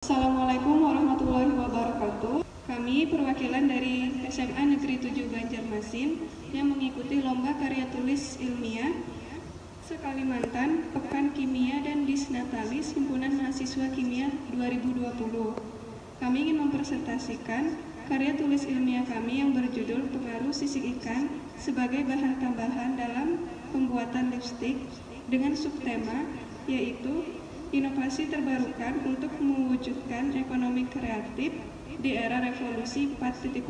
Assalamualaikum warahmatullahi wabarakatuh. Kami perwakilan dari SMA Negeri 7 Banjarmasin yang mengikuti lomba karya tulis ilmiah se-Kalimantan Pekan Kimia dan Disnatalis Himpunan Mahasiswa Kimia 2020. Kami ingin mempresentasikan karya tulis ilmiah kami yang berjudul Pengaruh Sisik Ikan sebagai bahan tambahan dalam pembuatan lipstik dengan subtema yaitu inovasi terbarukan untuk mewujudkan ekonomi kreatif di era revolusi 4.0.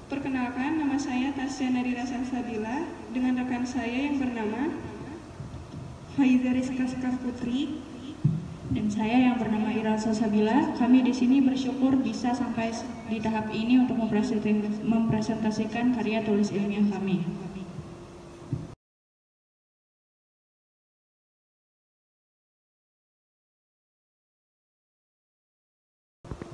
Perkenalkan, nama saya Tasya Nadira Salsabila dengan rekan saya yang bernama Faiza Rizka Sekar Putri dan saya yang bernama Iral Salsabila. Kami di sini bersyukur bisa sampai di tahap ini untuk mempresentasikan karya tulis ilmiah kami.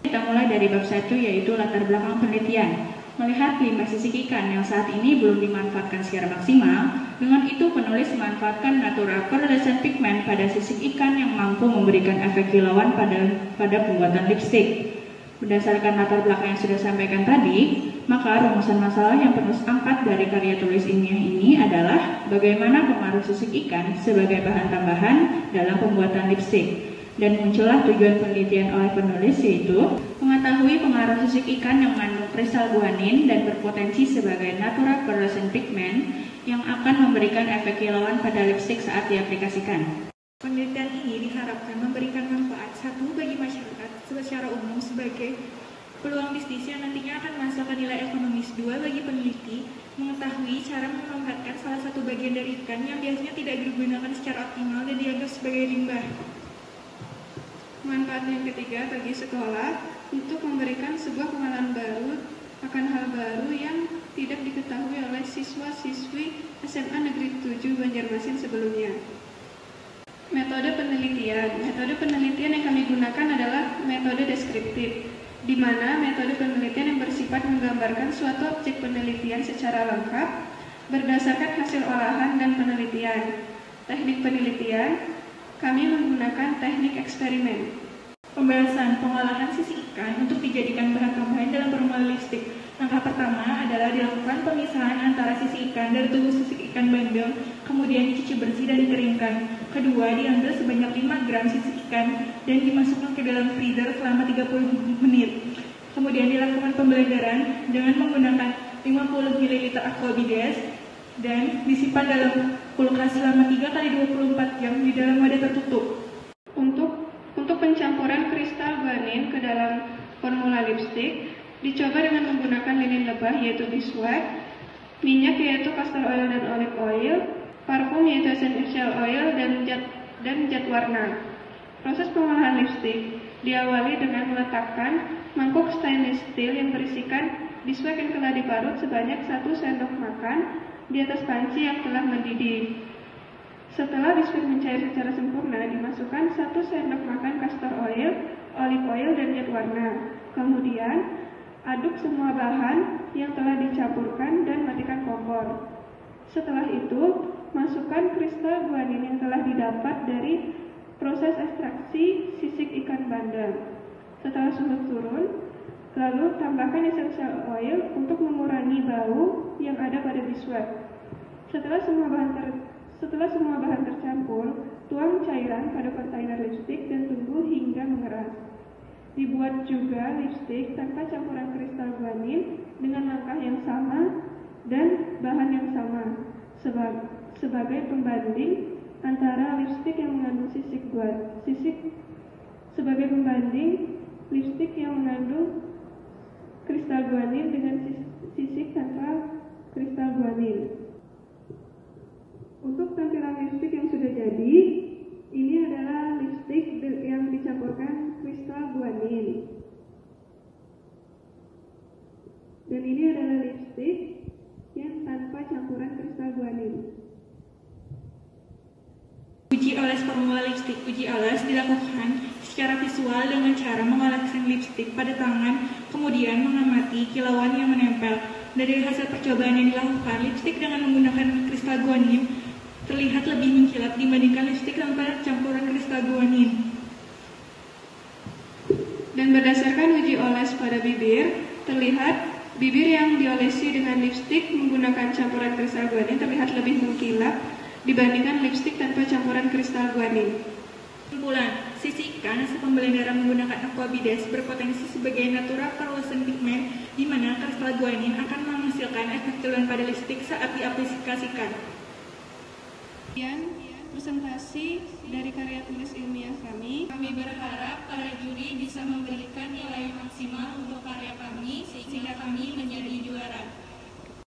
Kita mulai dari bab 1, yaitu latar belakang penelitian. Melihat limbah sisik ikan yang saat ini belum dimanfaatkan secara maksimal, dengan itu penulis memanfaatkan natural pearlescent pigment pada sisik ikan yang mampu memberikan efek kilauan pada pembuatan lipstik. Berdasarkan latar belakang yang sudah sampaikan tadi, maka rumusan masalah yang penulis angkat dari karya tulis ilmiah ini adalah bagaimana pengaruh sisik ikan sebagai bahan tambahan dalam pembuatan lipstik. Dan muncullah tujuan penelitian oleh penulis, yaitu mengetahui pengaruh sisik ikan yang mengandung kristal guanin dan berpotensi sebagai natural pearlescent pigment yang akan memberikan efek kilauan pada lipstik saat diaplikasikan. Penelitian ini diharapkan memberikan manfaat satu bagi masyarakat secara umum sebagai peluang bisnis yang nantinya akan menghasilkan nilai ekonomis, dua bagi peneliti mengetahui cara memanfaatkan salah satu bagian dari ikan yang biasanya tidak digunakan secara optimal dan dianggap sebagai limbah. Manfaat yang ketiga bagi sekolah untuk memberikan sebuah pengalaman baru akan hal baru yang tidak diketahui oleh siswa-siswi SMA Negeri 7 Banjarmasin sebelumnya. Metode penelitian yang kami gunakan adalah metode deskriptif, di mana metode penelitian yang bersifat menggambarkan suatu objek penelitian secara lengkap berdasarkan hasil olahan dan penelitian. Teknik penelitian, kami menggunakan teknik eksperimen. Pembahasan pengolahan sisik ikan untuk dijadikan bahan tambahan dalam permulaan lipstik. Langkah pertama adalah dilakukan pemisahan antara sisik ikan dari tubuh sisik ikan bandeng, kemudian dicuci bersih dan dikeringkan. Kedua, diambil sebanyak 5 gram sisik ikan dan dimasukkan ke dalam freezer selama 30 menit. Kemudian dilakukan pemblenderan dengan menggunakan 50 ml aquabides dan disimpan dalam kulkas selama 3x24 jam di dalam wadah tertutup. Untuk pencampuran kristal guanin ke dalam formula lipstik, dicoba dengan menggunakan lilin lebah yaitu beeswax, minyak yaitu castor oil dan olive oil, parfum yaitu essential oil, dan zat warna. Proses pengolahan lipstik diawali dengan meletakkan mangkuk stainless steel yang berisikan beeswax yang telah diparut sebanyak 1 sendok makan di atas panci yang telah mendidih. Setelah beeswax mencair secara sempurna, dimasukkan 1 sendok makan castor oil, olive oil, dan zat warna. Kemudian, aduk semua bahan yang telah dicampurkan dan matikan kompor. Setelah itu, masukkan kristal guanin yang telah didapat dari proses ekstraksi sisik ikan bandeng. Setelah suhu turun, lalu tambahkan essential oil untuk mengurangi bau yang ada pada beeswax. Setelah semua bahan tercampur, tuang cairan pada kontainer lipstik dan tunggu hingga mengeras. Dibuat juga lipstik tanpa campuran kristal guanin dengan langkah yang sama dan bahan yang sama sebagai pembanding antara lipstik yang mengandung lipstik yang mengandung kristal guanin dengan sisik tanpa kristal guanin. Untuk tampilan lipstik yang sudah jadi, ini adalah lipstik yang dicampurkan kristal guanin. Dan ini adalah lipstik yang tanpa campuran kristal guanin. Uji oles formula lipstik. Uji oles dilakukan secara visual dengan cara mengoleskan lipstik pada tangan, kemudian mengamati kilauan yang menempel. Dari hasil percobaan yang dilakukan, lipstik dengan menggunakan kristal guanin terlihat lebih mengkilat dibandingkan lipstik tanpa campuran kristal guanin. Dan berdasarkan uji oles pada bibir, terlihat bibir yang diolesi dengan lipstik menggunakan campuran kristal guanin terlihat lebih mengkilap dibandingkan lipstik tanpa campuran kristal guanin. Kesimpulan, sisi ikan hasil pembelian darah menggunakan aquabides berpotensi sebagai natural pearlescent pigment, di mana kristal guanin akan menghasilkan efek keluhan pada lipstik saat diaplikasikan. Sekian presentasi dari karya tulis ilmiah kami. Kami berharap para juri bisa memberikan nilai maksimal untuk karya kami sehingga kami